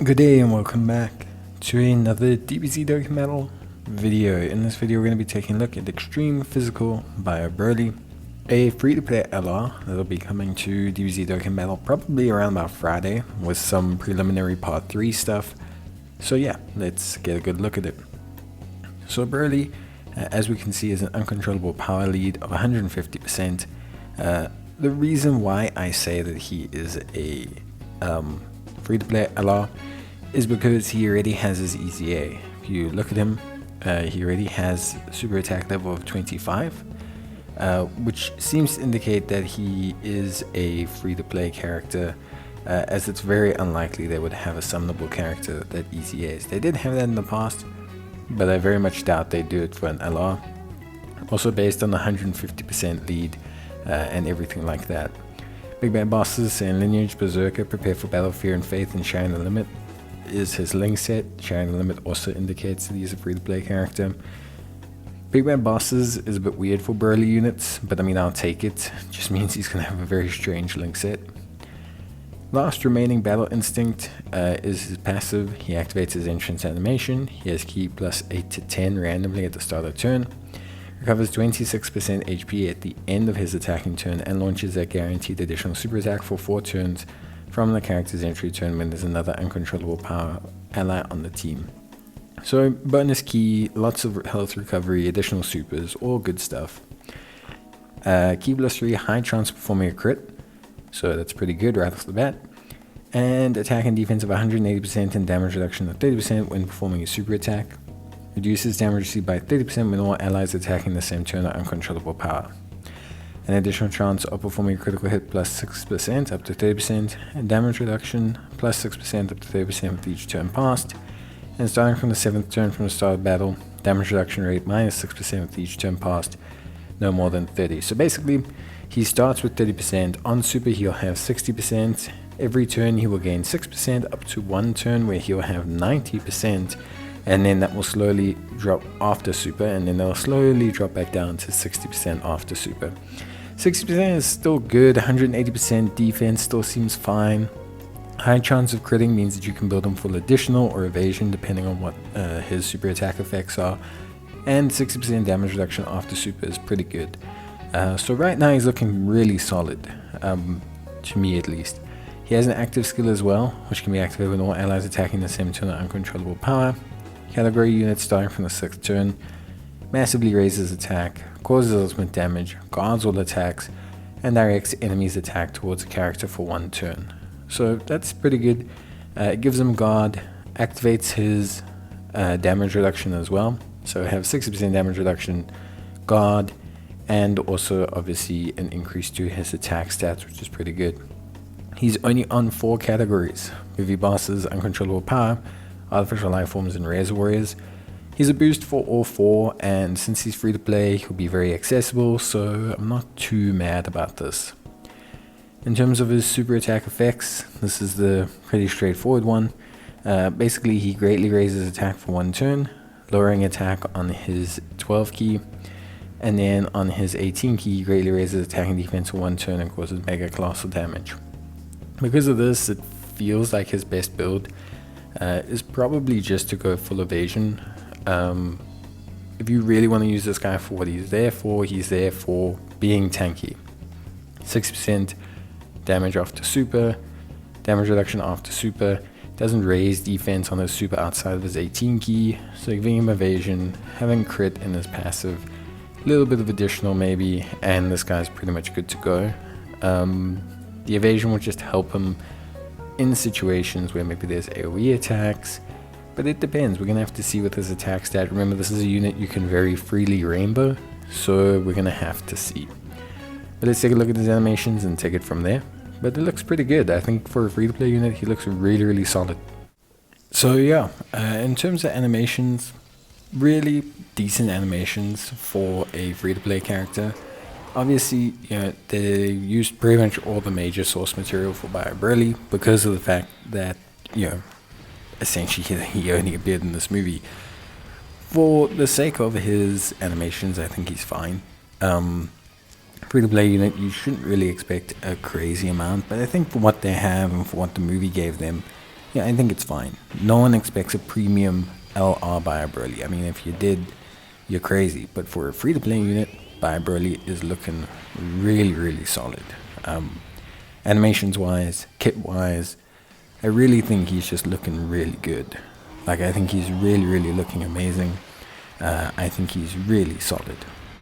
Good day and welcome back to another DBZ Dokkan Metal video. In this video we're going to be taking a look at Extreme Physical Bio-Broly, a free-to-play LR that'll be coming to DBZ Dokkan Metal probably around about Friday with some preliminary part 3 stuff. So yeah, let's get a good look at it. So Broly, as we can see, is an uncontrollable power lead of 150%. The reason why I say that he is a free-to-play LR is because he already has his EZA. If you look at him, he already has super attack level of 25, which seems to indicate that he is a free-to-play character, as it's very unlikely they would have a summonable character that EZAs. They did have that in the past, but I very much doubt they do it for an LR. Also based on the 150% lead and everything like that. Big Bad Bosses and Lineage, Berserker, Prepare for Battle, Fear and Faith, and Sharing the Limit is his link set. Sharing the Limit also indicates that he's a free-to-play character. Big Bad Bosses is a bit weird for Broly units, but I mean, I'll take it. Just means he's going to have a very strange link set. Last remaining Battle Instinct is his passive. He activates his entrance animation. He has ki plus 8 to 10 randomly at the start of turn. Recovers 26% HP at the end of his attacking turn and launches a guaranteed additional super attack for 4 turns from the character's entry turn when there's another uncontrollable power ally on the team. So bonus ki, lots of health recovery, additional supers, all good stuff. Ki plus 3, high chance of performing a crit, so that's pretty good right off the bat. And attack and defense of 180% and damage reduction of 30% when performing a super attack. Reduces damage received by 30% when all allies attacking the same turn are uncontrollable power. An additional chance of performing a critical hit plus 6% up to 30%, and damage reduction plus 6% up to 30% with each turn passed. And starting from the 7th turn from the start of battle, damage reduction rate minus 6% with each turn passed, no more than 30. So basically, he starts with 30%. On super, he'll have 60%. Every turn, he will gain 6% up to one turn where he'll have 90%. And then that will slowly drop after super, and then they'll slowly drop back down to 60% after super. 60% is still good. 180% defense still seems fine. High chance of critting means that you can build him full additional or evasion depending on what his super attack effects are. And 60% damage reduction after super is pretty good. So right now he's looking really solid, to me at least. He has an active skill as well, which can be activated when all allies attacking the same turn are uncontrollable power. Category units starting from the 6th turn, massively raises attack, causes ultimate damage, guards all attacks, and directs enemies' attack towards a character for one turn. So that's pretty good. It gives him guard, activates his damage reduction as well. So I have 60% damage reduction, guard, and also obviously an increase to his attack stats, which is pretty good. He's only on 4 categories: Movie Bosses, Uncontrollable Power, Artificial Life Forms, and Res Warriors. He's a boost for all 4, and since he's free to play, he'll be very accessible, so I'm not too mad about this. In terms of his super attack effects, this is the pretty straightforward one. Basically, he greatly raises attack for one turn, lowering attack on his 12 key, and then on his 18 key, he greatly raises attack and defense for one turn and causes mega colossal damage. Because of this, it feels like his best build is probably just to go full evasion. If you really want to use this guy for what he's there for being tanky. 6% damage after super, damage reduction after super, doesn't raise defense on his super outside of his 18 key, so giving him evasion, having crit in his passive, a little bit of additional maybe, and this guy's pretty much good to go. The evasion will just help him in situations where maybe there's AoE attacks, but it depends. We're going to have to see with his attack stat. Remember, this is a unit you can very freely rainbow, so we're going to have to see. But let's take a look at his animations and take it from there. But it looks pretty good. I think for a free-to-play unit, he looks really, really solid. So yeah, in terms of animations, really decent animations for a free-to-play character. Obviously, you know, they used pretty much all the major source material for Bio-Broly because of the fact that, you know, essentially he only appeared in this movie. For the sake of his animations, I think he's fine. Free-to-play unit, you shouldn't really expect a crazy amount, but I think for what they have and for what the movie gave them, Yeah, I think it's fine. No one expects a premium LR Bio-Broly. I mean, if you did, you're crazy. But for a free-to-play unit, Bio-Broly is looking really, really solid. Animations-wise, kit-wise, I really think he's just looking really good. Like, I think he's really, really looking amazing. I think he's really solid.